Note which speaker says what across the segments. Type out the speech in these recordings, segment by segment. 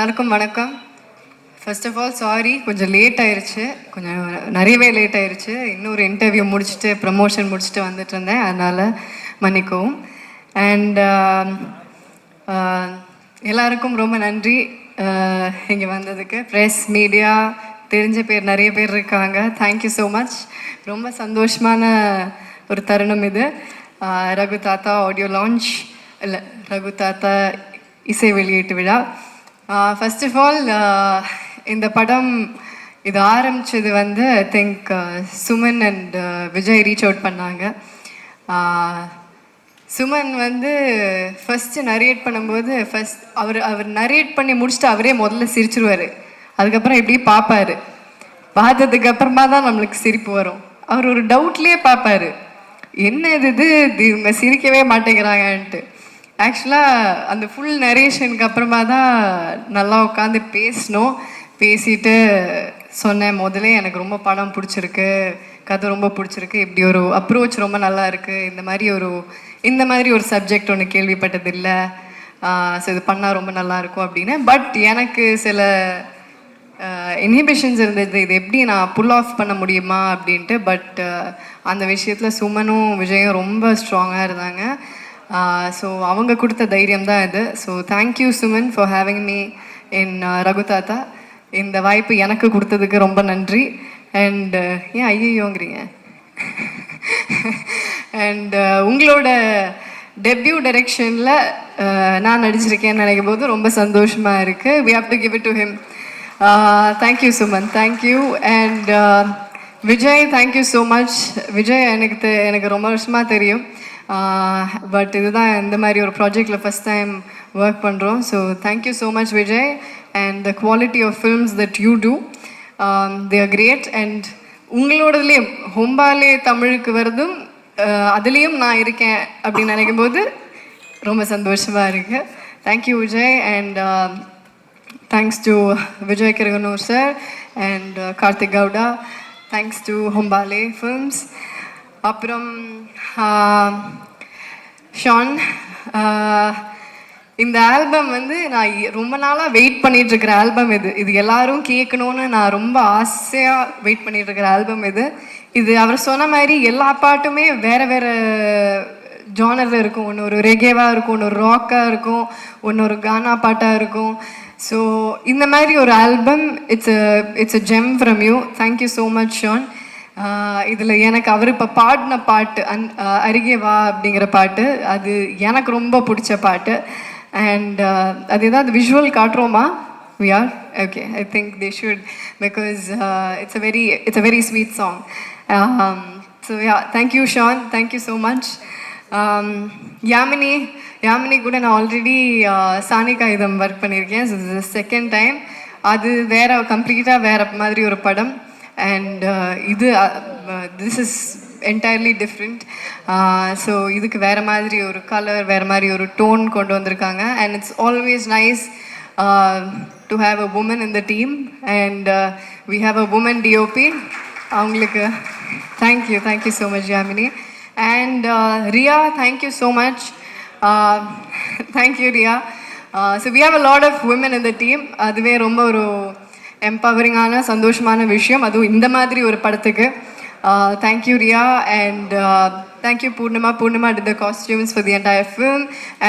Speaker 1: எல்லாருக்கும் வணக்கம். First of all sorry, கொஞ்சம் லேட் ஆயிடுச்சு, கொஞ்சம் நிறையவே லேட் ஆயிடுச்சு. இன்னொரு இன்டர்வியூ முடிச்சுட்டு ப்ரமோஷன் முடிச்சுட்டு வந்துட்டு இருந்தேன், அதனால் மன்னிக்கவும். அண்ட் எல்லாருக்கும் ரொம்ப நன்றி இங்கே வந்ததுக்கு. ப்ரெஸ், மீடியா, தெரிஞ்ச பேர் நிறைய பேர் இருக்காங்க. Thank you so much. ரொம்ப சந்தோஷமான ஒரு தருணம் இது. ரகு தாத்தா ஆடியோ லான்ச், இல்லை ரகு தாத்தா இசை வெளியீட்டு விழா. ஃபர்ஸ்ட் ஆஃப் ஆல் இந்த படம் இது ஆரம்பித்தது வந்து I think Suman and Vijay reach out பண்ணாங்க. சுமன் வந்து ஃபஸ்ட்டு நரேட் பண்ணும்போது அவர் நரேட் பண்ணி முடிச்சுட்டு அவரே முதல்ல சிரிச்சிருவார். அதுக்கப்புறம் எப்படி பார்ப்பார், பார்த்ததுக்கப்புறமா தான் நம்மளுக்கு சிரிப்பு வரும். அவர் ஒரு டவுட்லேயே பார்ப்பார், என்ன இது இவங்க சிரிக்கவே மாட்டேங்கிறாங்கன்ட்டு. ஆக்சுவலாக அந்த ஃபுல் நரேஷனுக்கு அப்புறமா தான் நல்லா உட்காந்து பேசிட்டு சொன்னேன், முதலே எனக்கு ரொம்ப படம் பிடிச்சிருக்கு, கதை ரொம்ப பிடிச்சிருக்கு, இப்படி ஒரு அப்ரோச் ரொம்ப நல்லா இருக்குது, இந்த மாதிரி ஒரு சப்ஜெக்ட் ஒன்று கேள்விப்பட்டதில்லை, ஸோ இது பண்ணால் ரொம்ப நல்லாயிருக்கும் அப்படின்னு. பட் எனக்கு சில இன்ஹிபிஷன்ஸ் இருந்தது, இது எப்படி நான் புல் ஆஃப் பண்ண முடியுமா அப்படின்ட்டு. பட் அந்த விஷயத்தில் சுமனும் விஜயும் ரொம்ப ஸ்ட்ராங்காக இருந்தாங்க. ஸோ அவங்க கொடுத்த தைரியம் தான் இது. So thank you Suman for having me in Raghu தாத்தா. இந்த வாய்ப்பு எனக்கு கொடுத்ததுக்கு ரொம்ப நன்றி. அண்ட் ஏன் ஐயோங்கிறீங்க? அண்ட் உங்களோட டெபியூ டைரக்ஷனில் நான் நடிச்சிருக்கேன்னு நினைக்கும் போது ரொம்ப சந்தோஷமாக இருக்குது. We have to give it to him. Thank you Suman, thank you. And Vijay, thank you so much. Vijay எனக்கு ரொம்ப வருஷமாக தெரியும், பட் இதுதான் இந்த மாதிரி ஒரு ப்ராஜெக்டில் ஃபஸ்ட் டைம் ஒர்க் பண்ணுறோம். So thank you so much Vijay. And the quality of films that you do, they are great. And உங்களோடதுலேயும் ஹொம்பாலே தமிழுக்கு வருதும் அதுலேயும் நான் இருக்கேன் அப்படின்னு நினைக்கும் போது ரொம்ப சந்தோஷமாக இருக்குது. Thank you Vijay. And thanks to Vijay Kiragandur sir and Karthik Gowda. Thanks to Hombale films. அப்புறம் ஷான், இந்த ஆல்பம் வந்து நான் ரொம்ப நாளாக வெயிட் பண்ணிகிட்ருக்கிற ஆல்பம் இது எல்லாரும் கேட்கணுன்னு நான் ரொம்ப ஆசையாக வெயிட் பண்ணிகிட்ருக்கிற ஆல்பம் இது அவர் சொன்ன மாதிரி எல்லா பாட்டுமே வேறு வேறு ஜானரில் இருக்கும். ஒன்று ஒரு ரெகேவாக இருக்கும், ஒன்று ஒரு ராக்காக இருக்கும், ஒன்று ஒரு கானா பாட்டாக இருக்கும். ஸோ இந்த மாதிரி ஒரு album, it's a gem from you. Thank you so much Shaan. இதில் எனக்கு அவர் இப்போ பாடின பாட்டு அருகே வா அப்படிங்கிற பாட்டு, அது எனக்கு ரொம்ப பிடிச்ச பாட்டு. அண்ட் அது ஏதாவது visual காட்டுறோமா? we are okay, I think they should, because it's a very sweet song. So yeah, thank you Sean, thank you so much. Yamini கூட நான் ஆல்ரெடி சானிகா இதம் ஒர்க் பண்ணியிருக்கேன். So this is the second time. அது கம்ப்ளீட்டாக வேறு மாதிரி ஒரு படம். And this is entirely different. So இதுக்கு வேறு மாதிரி ஒரு கலர், வேறு மாதிரி ஒரு டோன் கொண்டு வந்திருக்காங்க. And it's always nice to have a woman in the team. And we have a woman DOP. அவங்களுக்கு thank you so much Yamini. And Ria, thank you so much. Thank you Ria. So we have a lot of women in the team. அதுவே ரொம்ப ஒரு எம்பவரிங்கான சந்தோஷமான விஷயம், அதுவும் இந்த மாதிரி ஒரு படத்துக்கு. Thank you Riya. And thank you Poornima did the costumes for the entire film.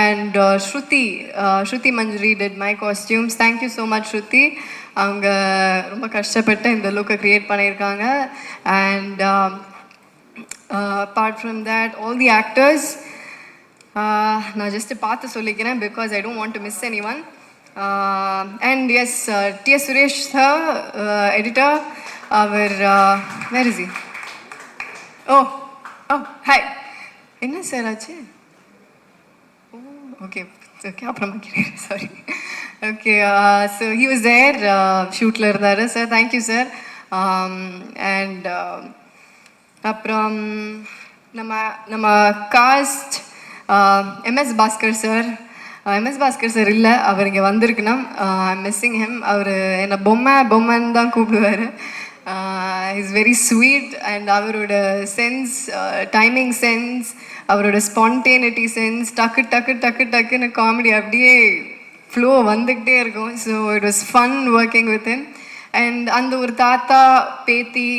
Speaker 1: And Shruti Manjari did my costumes. Thank you so much Shruti. அவங்க ரொம்ப கஷ்டப்பட்டு இந்த லுக்கை க்ரியேட் பண்ணியிருக்காங்க. And apart from that, all the actors, நான் ஜஸ்ட்டு பார்த்து சொல்லிக்கிறேன் because I don't want to miss anyone. And yes, T.S. Suresh sir, editor, our where is he? Oh hi. என்ன sir ஆச்சு? ஓகே அப்புறமா கேட்குறேன், sorry. Okay, so he was there, ஷூட்டில் இருந்தார் sir. Thank you sir. And அப்புறம் நம்ம cost MS Bhaskar sir. MS Bhaskar sir இல்லை, அவர் இங்கே வந்திருக்குன்னா மிஸ்ஸிங் ஹிம். அவர் என்னை பொம்மைன்னு தான் கூப்பிடுவார். Is very sweet. அண்ட் அவரோட சென்ஸ், டைமிங் சென்ஸ், அவரோட ஸ்பான்டேனிட்டி சென்ஸ், டக்குன்னு காமெடி அப்படியே ஃப்ளோ வந்துக்கிட்டே இருக்கும். So it was fun working with him. And அந்த ஒரு தாத்தா பேத்தி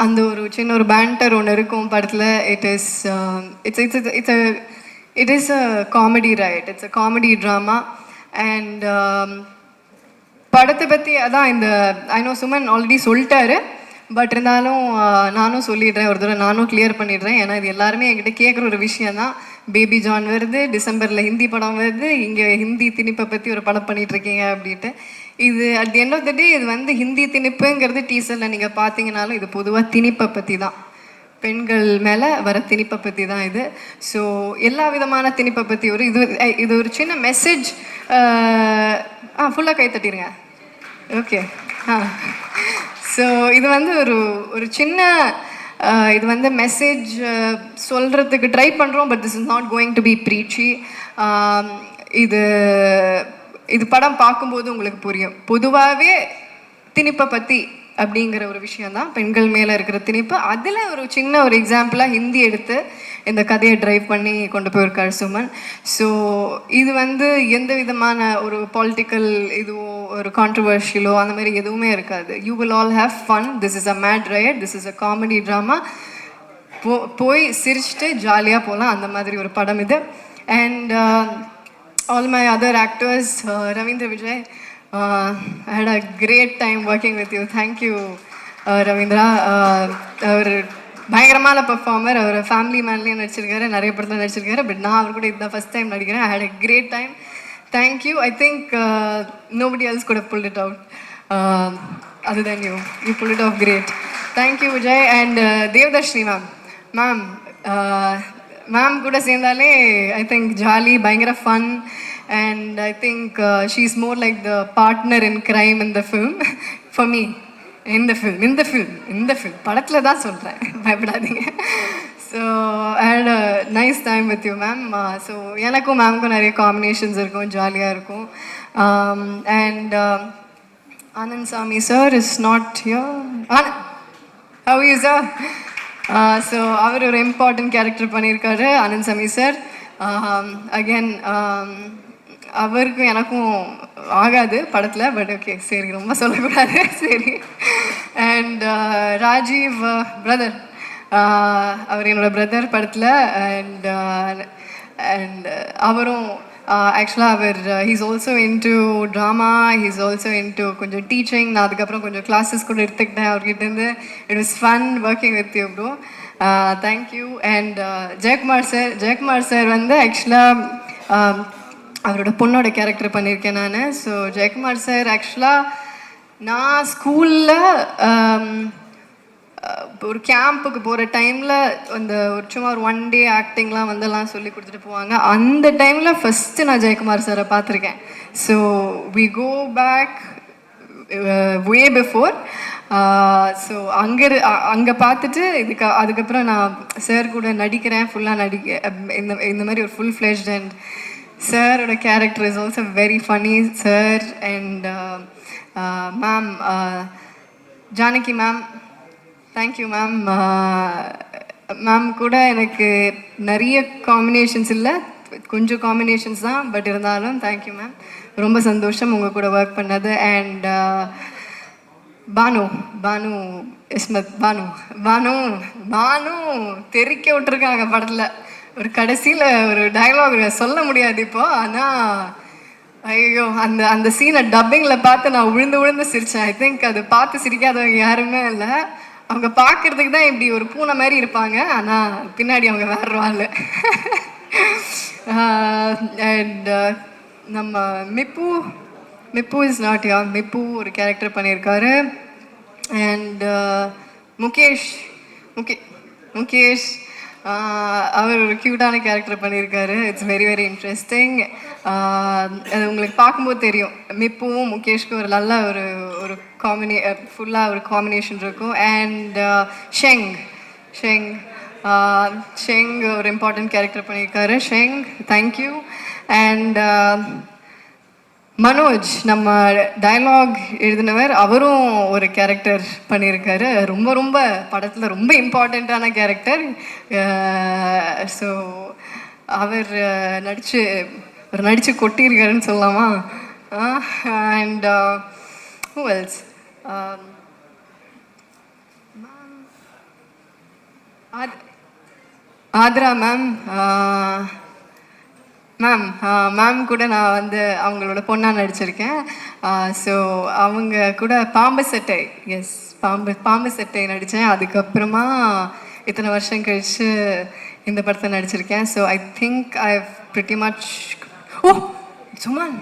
Speaker 1: அந்த ஒரு சின்ன ஒரு பேண்டர் ஒன்று இருக்கும் படத்தில். It is a comedy, right? It's a comedy drama. And படத்தை பற்றி அதான் இந்த ஐ நோ சுமன் ஆல்ரெடி சொல்லிட்டாரு, பட் இருந்தாலும் நானும் சொல்லிடுறேன், ஒரு தடவை நானும் கிளியர் பண்ணிடுறேன். ஏன்னா இது எல்லாருமே என்கிட்ட கேட்குற ஒரு விஷயம் தான். பேபி ஜான் வருது, டிசம்பரில் ஹிந்தி படம் வருது, இங்கே ஹிந்தி திணிப்பை பற்றி ஒரு படம் பண்ணிகிட்ருக்கீங்க அப்படின்ட்டு. இது at the end of the day இது வந்து ஹிந்தி திணிப்புங்கிறது டீசரில் நீங்கள் பார்த்தீங்கனாலும் இது பொதுவாக திணிப்பை பற்றி தான், பெண்கள் மேலே வர திணிப்பை பற்றி தான் இது. ஸோ எல்லா விதமான திணிப்பை பற்றி இது ஒரு சின்ன மெசேஜ். ஃபுல்லாக கை தட்டிடுங்க. ஓகே. ஸோ இது வந்து ஒரு சின்ன இது வந்து மெசேஜ் சொல்கிறதுக்கு ட்ரை பண்ணுறோம், but this is not going to be preachy. இது படம் பார்க்கும்போது உங்களுக்கு புரியும். பொதுவாகவே திணிப்பை பற்றி அப்படிங்கிற ஒரு விஷயந்தான், பெண்கள் மேலே இருக்கிற திணிப்பு. அதில் ஒரு சின்ன ஒரு எக்ஸாம்பிளாக ஹிந்தி எடுத்து இந்த கதையை ட்ரைவ் பண்ணி கொண்டு போயிருக்காரு சுமன். ஸோ இது வந்து எந்த விதமான ஒரு பொலிட்டிக்கல் இதுவோ ஒரு கான்ட்ரவர்ஷியலோ அந்த மாதிரி எதுவுமே இருக்காது. You will all have fun. This is a mad ride, this is a comedy drama. போய் சிரிச்சுட்டு ஜாலியாக போகலாம், அந்த மாதிரி ஒரு படம் இது. And all my other actors, Ravindra Vijay, I had a great time working with you. Thank you, Ravindra. அவர் பயங்கரமான பெர்ஃபார்மர். அவர் ஃபேமிலி மேன்லேயும் நடிச்சிருக்காரு, நிறைய படத்தில் நடிச்சிருக்காரு. பட் நான் அவர் கூட இதுதான் ஃபஸ்ட் டைம் நடிக்கிறேன். I had a great time. Thank you. I think nobody else could have pulled it out other than you. You pulled it off great. Thank you, Vijay. And Devdarshini ma'am ma'am கூட சேர்ந்தாலே I think jolly, பயங்கர fun. And I think she's more like the partner in crime in the film for me. In the film படத்தில் தான் சொல்கிறேன், பயப்படாதீங்க. So I had a nice time with you, ma'am. So எனக்கும் மேம்க்கும் நிறைய combinations இருக்கும், ஜாலியாக இருக்கும். And Anand Sami sir is not here. How are you, sir? So அவர் ஒரு இம்பார்ட்டன்ட் கேரக்டர் பண்ணியிருக்காரு, ஆனந்த் சாமி சார். அகேன் அவருக்கும் எனக்கும் ஆகாது படத்தில், பட் ஓகே, சரி, ரொம்ப சொல்லக்கூடாது, சரி. அண்ட் ராஜீவ் பிரதர், அவர் என்னோடய பிரதர் படத்தில். அண்ட் அவரும் ஆக்சுவலாக அவர் he's also into drama, he's also into கொஞ்சம் டீச்சிங். நான் அதுக்கப்புறம் கொஞ்சம் கிளாஸஸ் கூட எடுத்துக்கிட்டேன் அவர்கிட்டேருந்து. It was fun working with you bro. Thank you. And Jayakumar sir வந்து ஆக்சுவலாக அவரோட பொண்ணோட கேரக்டர் பண்ணியிருக்கேன் நான். ஸோ ஜெயக்குமார் சார் ஆக்சுவலாக நான் ஸ்கூலில் ஒரு கேம்புக்கு போகிற டைமில் அந்த சும்மா ஒரு 1 day ஆக்டிங்லாம் வந்தெல்லாம் சொல்லி கொடுத்துட்டு போவாங்க. அந்த டைமில் ஃபஸ்ட்டு நான் ஜெயக்குமார் சாரை பார்த்துருக்கேன். So we go back way before. ஸோ அங்கே பார்த்துட்டு அதுக்கப்புறம் நான் சார் கூட நடிக்கிறேன், ஃபுல்லாக இந்த மாதிரி ஒரு ஃபுல் ஃப்ளெஷ்ட். அண்ட் சாரோட character is also very funny sir. And ma'am Janaki ma'am, thank you ma'am. Ma'am கூட எனக்கு நிறைய காம்பினேஷன்ஸ் இல்லை, கொஞ்சம் காம்பினேஷன்ஸ் தான், பட் இருந்தாலும் தேங்க்யூ மேம். ரொம்ப சந்தோஷம் உங்கள் கூட ஒர்க் பண்ணது. அண்ட் பானு இஸ்மத், பானு தெறிக்க விட்டுருக்காங்க படத்தில். ஒரு கடைசியில் ஒரு டயலாக் சொல்ல முடியாது இப்போ, ஆனால் ஐயோ அந்த சீனை டப்பிங்கில் பார்த்து நான் விழுந்து சிரித்தேன். ஐ திங்க் அது பார்த்து சிரிக்காதவங்க யாருமே இல்லை. அவங்க பார்க்குறதுக்கு தான் இப்படி ஒரு பூனை மாதிரி இருப்பாங்க, ஆனால் பின்னாடி அவங்க வேற ஆள். அண்ட் நம்ம மிப்பு இஸ் நாட் யா, மிப்பு ஒரு கேரக்டர் பண்ணியிருக்காரு. அண்ட் முகேஷ் அவர் ஒரு க்யூட்டான கேரக்டர் பண்ணியிருக்காரு. It's very very interesting. அது உங்களுக்கு பார்க்கும்போது தெரியும், மிப்புவும் முகேஷ்க்கும் ஒரு நல்ல ஒரு ஃபுல்லாக ஒரு காம்பினேஷன் இருக்கும். அண்ட் ஷெங் ஒரு இம்பார்ட்டன்ட் கேரக்டர் பண்ணியிருக்காரு. Sheng, thank you. அண்ட் மனோஜ், நம்ம டயலாக் எழுதினவர், அவரும் ஒரு கேரக்டர் பண்ணியிருக்காரு. ரொம்ப படத்தில் ரொம்ப இம்பார்ட்டண்ட்டான கேரக்டர். ஸோ அவர் நடித்து ஒரு நடித்து கொட்டியிருக்காருன்னு சொல்லலாமா. And who else, Athra ma'am. Ma'am கூட நான் வந்து அவங்களோட பொண்ணாக நடிச்சிருக்கேன். ஸோ அவங்க கூட பாம்பு சட்டை, எஸ் பாம்பு சட்டை நடித்தேன். அதுக்கப்புறமா இத்தனை வருஷம் கழித்து இந்த படத்தை நடிச்சிருக்கேன். So I think I pretty much. Oh Suman,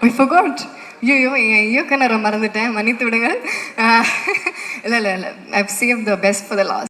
Speaker 1: I forgot. ஐயோ என் இயக்குனரை மறந்துட்டேன், மன்னித்து விடுங்க. இல்லை I save the best for the last.